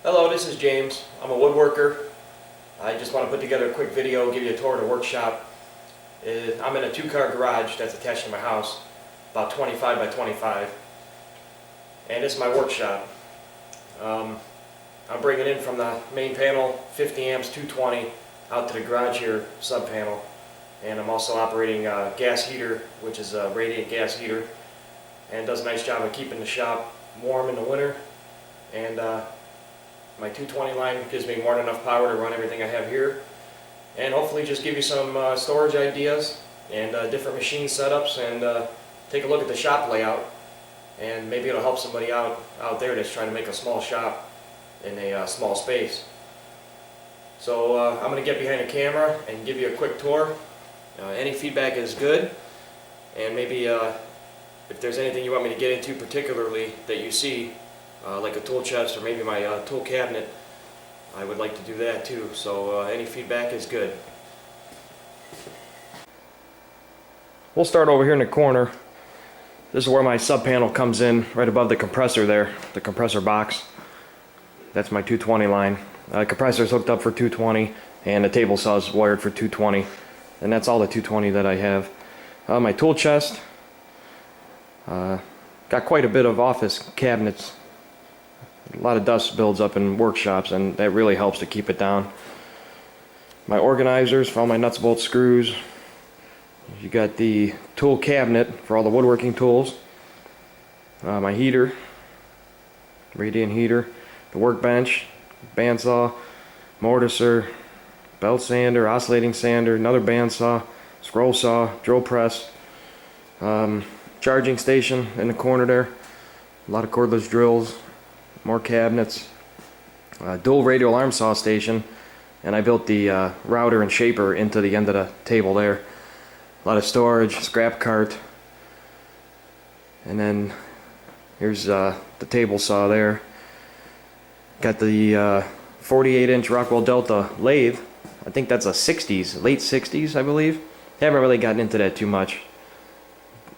Hello, this is James. I'm a woodworker. I just want to put together a quick video, give you a tour of the workshop. I'm in a two-car garage that's attached to my house, about 25 by 25. And this is my workshop. I'm bringing in from the main panel 50 amps 220 out to the garage here sub panel. And I'm also operating a gas heater, which is a radiant gas heater, and does a nice job of keeping the shop warm in the winter. And my 220 line gives me more than enough power to run everything I have here, and hopefully just give you some storage ideas and different machine setups, and take a look at the shop layout, and maybe it'll help somebody out there that's trying to make a small shop in a small space. So I'm going to get behind the camera and give you a quick tour. Any feedback is good, and maybe if there's anything you want me to get into particularly that you see, like a tool chest or maybe my tool cabinet, I would like to do that too. So any feedback is good. We'll start over here in the corner. This is where my sub panel comes in, right above the compressor there, the compressor box. That's my 220 line. Compressor is hooked up for 220, and the table saw is wired for 220, and that's all the 220 that I have. My tool chest, got quite a bit of office cabinets. A lot of dust builds up in workshops, and that really helps to keep it down. My organizers for all my nuts, bolts, screws. You got the tool cabinet for all the woodworking tools. My heater, radiant heater. The workbench, bandsaw, mortiser, belt sander, oscillating sander, another bandsaw, scroll saw, drill press. Charging station in the corner there. A lot of cordless drills. More cabinets, dual radial arm saw station, and I built the router and shaper into the end of the table there. A lot of storage, scrap cart, and then here's the table saw there. Got the 48-inch Rockwell Delta lathe. I think that's a 60s, late 60s, I believe. Haven't really gotten into that too much.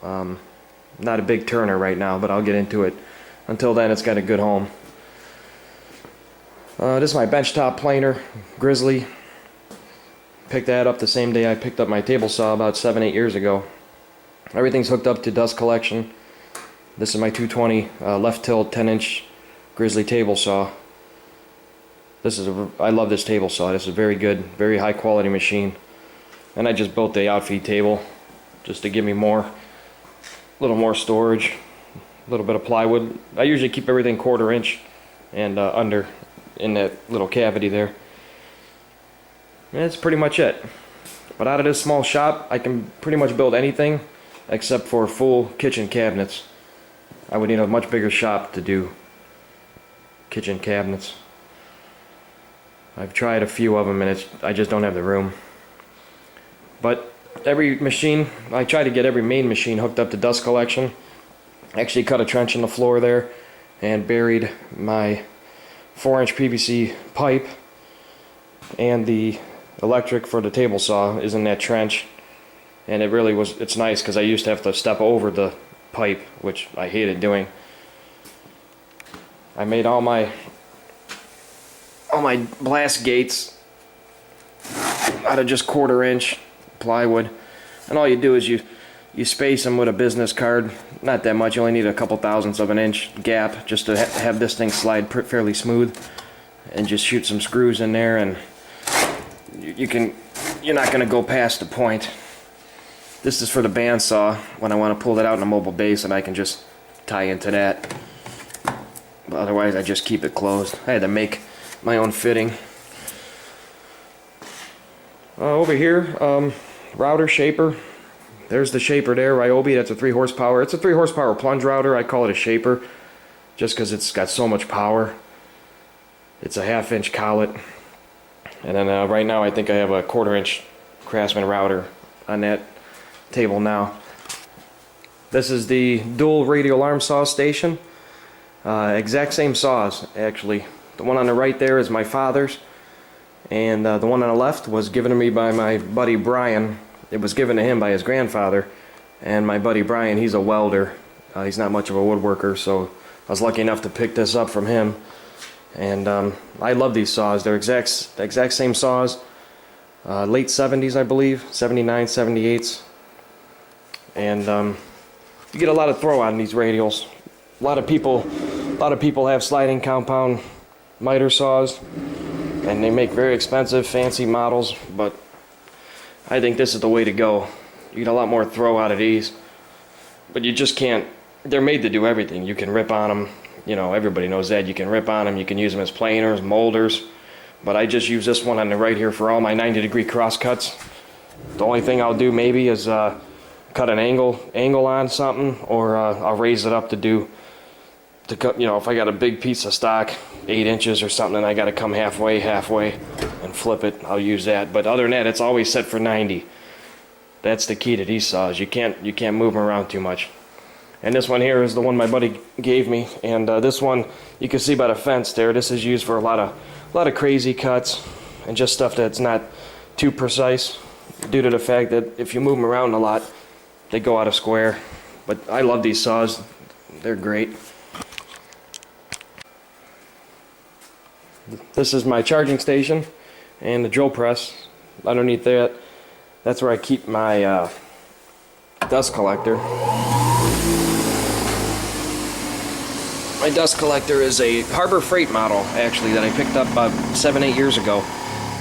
Not a big turner right now, but I'll get into it. Until then, it's got a good home. This is my benchtop planer, Grizzly. Picked that up the same day I picked up my table saw about 7-8 years ago. Everything's hooked up to dust collection. This is my 220 left tilt 10-inch Grizzly table saw. I love this table saw. This is a very good, very high quality machine. And I just built the outfeed table just to give me a little more storage. A little bit of plywood. I usually keep everything 1/4 inch and under in that little cavity there. And that's pretty much it. But out of this small shop, I can pretty much build anything except for full kitchen cabinets. I would need a much bigger shop to do kitchen cabinets. I've tried a few of them, and I just don't have the room. But every machine, I try to get every main machine hooked up to dust collection. Actually cut a trench in the floor there and buried my 4-inch PVC pipe, and the electric for the table saw is in that trench. And it's nice because I used to have to step over the pipe, which I hated doing. I made all my blast gates out of just 1/4 inch plywood, and all you do is you space them with a business card. Not that much, you only need a couple thousandths of an inch gap just to have this thing slide fairly smooth, and just shoot some screws in there, and you're not going to go past the point. This is for the bandsaw when I want to pull that out in a mobile base, and I can just tie into that. But otherwise I just keep it closed. I had to make my own fitting. Over here, router shaper. There's the shaper there, Ryobi. That's a 3 horsepower. It's a 3 horsepower plunge router. I call it a shaper just because it's got so much power. It's a 1/2 inch collet. And then right now I think I have a 1/4 inch Craftsman router on that table now. This is the dual radial arm saw station. Exact same saws, actually. The one on the right there is my father's, and the one on the left was given to me by my buddy Brian. It was given to him by his grandfather, and my buddy Brian, he's a welder. He's not much of a woodworker, so I was lucky enough to pick this up from him. And I love these saws. They're the exact same saws. Late 70s, I believe, 79, 78s. And you get a lot of throw out in these radials. A lot of people have sliding compound miter saws, and they make very expensive, fancy models, but I think this is the way to go. You get a lot more throw out of these, but you just can't. They're made to do everything. You can rip on them. You know, everybody knows that. You can rip on them. You can use them as planers, molders. But I just use this one on the right here for all my 90-degree cross cuts. The only thing I'll do maybe is cut an angle on something, or I'll raise it up to cut. You know, if I got a big piece of stock, 8 inches or something, and I got to come halfway, and flip it, I'll use that. But other than that, it's always set for 90. That's the key to these saws. You can't move them around too much. And this one here is the one my buddy gave me, and this one you can see by the fence there. This is used for a lot of crazy cuts and just stuff that's not too precise, due to the fact that if you move them around a lot, they go out of square. But I love these saws. They're great. This is my charging station and the drill press. Underneath that, that's where I keep my dust collector. My dust collector is a Harbor Freight model, actually, that I picked up about 7-8 years ago.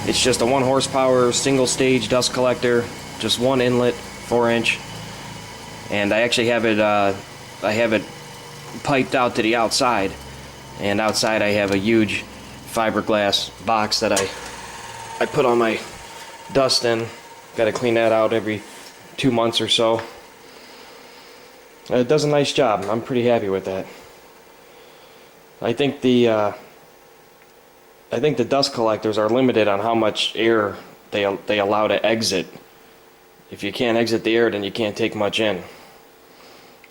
It's just a 1 horsepower single stage dust collector, just one inlet, 4-inch, and I actually have it piped out to the outside, and outside I have a huge fiberglass box that I put all my dust in. Got to clean that out every 2 months or so. It does a nice job. I'm pretty happy with that. I think the dust collectors are limited on how much air they allow to exit. If you can't exit the air, then you can't take much in.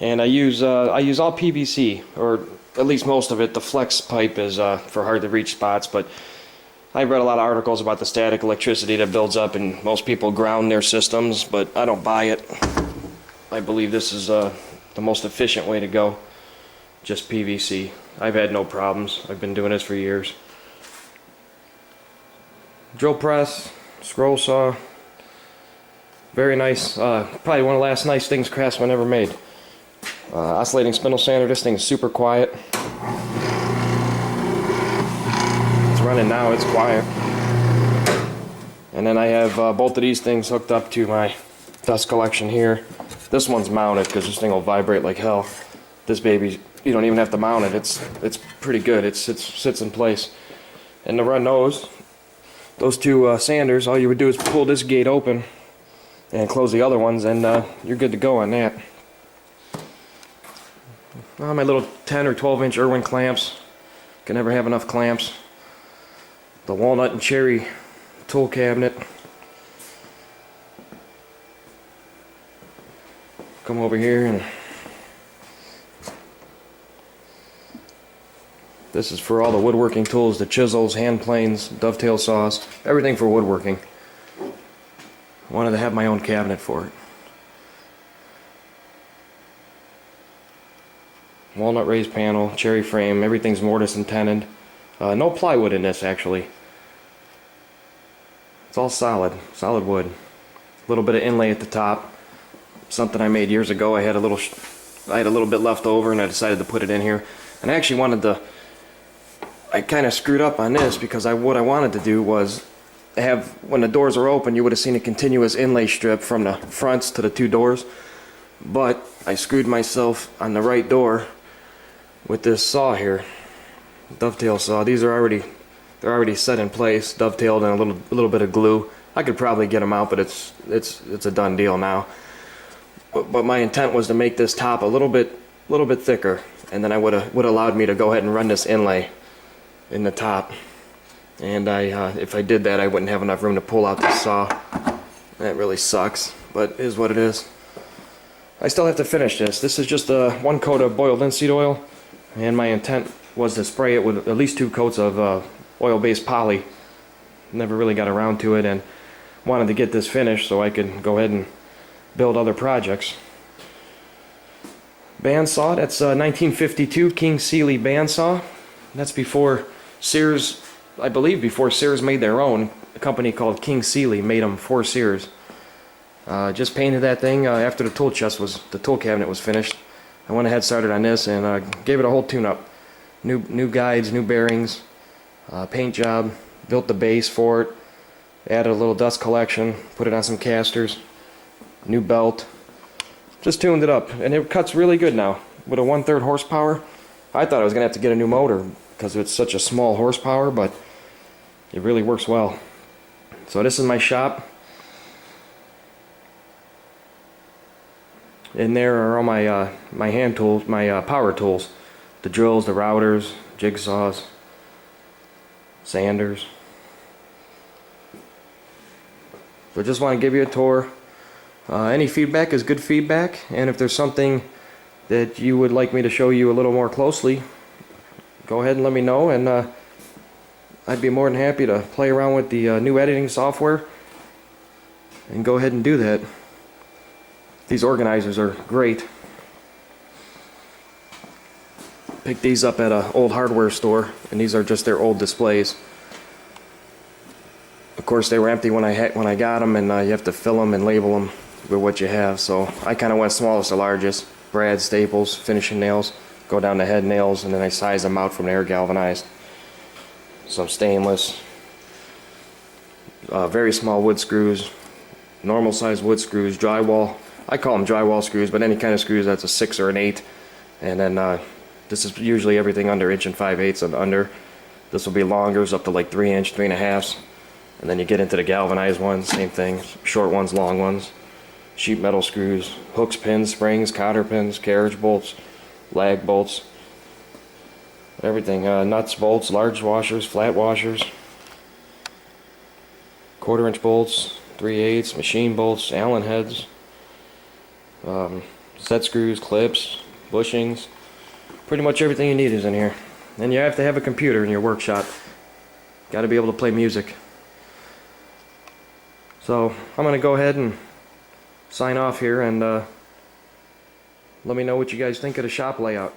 And I use all PVC, or at least most of it. The flex pipe is for hard to reach spots, but I've read a lot of articles about the static electricity that builds up, and most people ground their systems, but I don't buy it. I believe this is the most efficient way to go. Just PVC. I've had no problems. I've been doing this for years. Drill press, scroll saw. Very nice. Probably one of the last nice things Craftsman ever made. Oscillating spindle sander. This thing is super quiet. It's running now. It's quiet. And then I have both of these things hooked up to my dust collection here. This one's mounted because this thing will vibrate like hell. This baby, you don't even have to mount it. It's pretty good. It sits in place. And to run those two sanders, all you would do is pull this gate open and close the other ones, and you're good to go on that. My little 10 or 12 inch Irwin clamps. Can never have enough clamps. The walnut and cherry tool cabinet. Come over here, and this is for all the woodworking tools, the chisels, hand planes, dovetail saws, everything for woodworking. I wanted to have my own cabinet for it. Walnut raised panel, cherry frame, everything's mortise and tenon. No plywood in this, actually. It's all solid wood. A little bit of inlay at the top. Something I made years ago. I had a little bit left over, and I decided to put it in here. And I actually I kind of screwed up on this, because what I wanted to do was have, when the doors are open, you would have seen a continuous inlay strip from the fronts to the 2 doors. But I screwed myself on the right door with this saw here, dovetail saw. These are already set in place, dovetailed, and a little bit of glue. I could probably get them out, but it's a done deal now. But my intent was to make this top a little bit thicker, and then I would allowed me to go ahead and run this inlay in the top. And if I did that, I wouldn't have enough room to pull out this saw. That really sucks, but it is what it is. I still have to finish this. This is just 1 coat of boiled linseed oil, and my intent was to spray it with at least 2 coats of oil-based poly. Never really got around to it, and wanted to get this finished so I could go ahead and build other projects. Bandsaw, that's 1952 King Sealy bandsaw. That's before Sears, I believe before Sears made their own, a company called King Sealy made them for Sears. Just painted that thing after the tool cabinet was finished. I went ahead, started on this, and gave it a whole tune-up. New guides, new bearings, paint job, built the base for it, added a little dust collection, put it on some casters, new belt, just tuned it up, and it cuts really good now. With a 1/3 horsepower, I thought I was going to have to get a new motor because it's such a small horsepower, but it really works well. So this is my shop. In there are all my my hand tools, my power tools, the drills, the routers, jigsaws, sanders. So just want to give you a tour. Any feedback is good feedback, and if there's something that you would like me to show you a little more closely, go ahead and let me know, and I'd be more than happy to play around with the new editing software and go ahead and do that. These organizers are great. Picked these up at an old hardware store, and these are just their old displays. Of course, they were empty when I got them, and you have to fill them and label them with what you have. So I kind of went smallest to largest. Brad, staples, finishing nails, go down to head nails, and then I size them out from there, galvanized. Some stainless, very small wood screws, normal size wood screws, drywall. I call them drywall screws, but any kind of screws that's a 6 or an 8. And then this is usually everything under 1 5/8 and under. This will be longers up to like 3 inch, 3 1/2. And then you get into the galvanized ones, same thing, short ones, long ones. Sheet metal screws, hooks, pins, springs, cotter pins, carriage bolts, lag bolts, everything, nuts, bolts, large washers, flat washers, 1/4 inch bolts, 3/8, machine bolts, Allen heads, set screws, clips, bushings. Pretty much everything you need is in here. And you have to have a computer in your workshop. Got to be able to play music. So I'm going to go ahead and sign off here, and let me know what you guys think of the shop layout.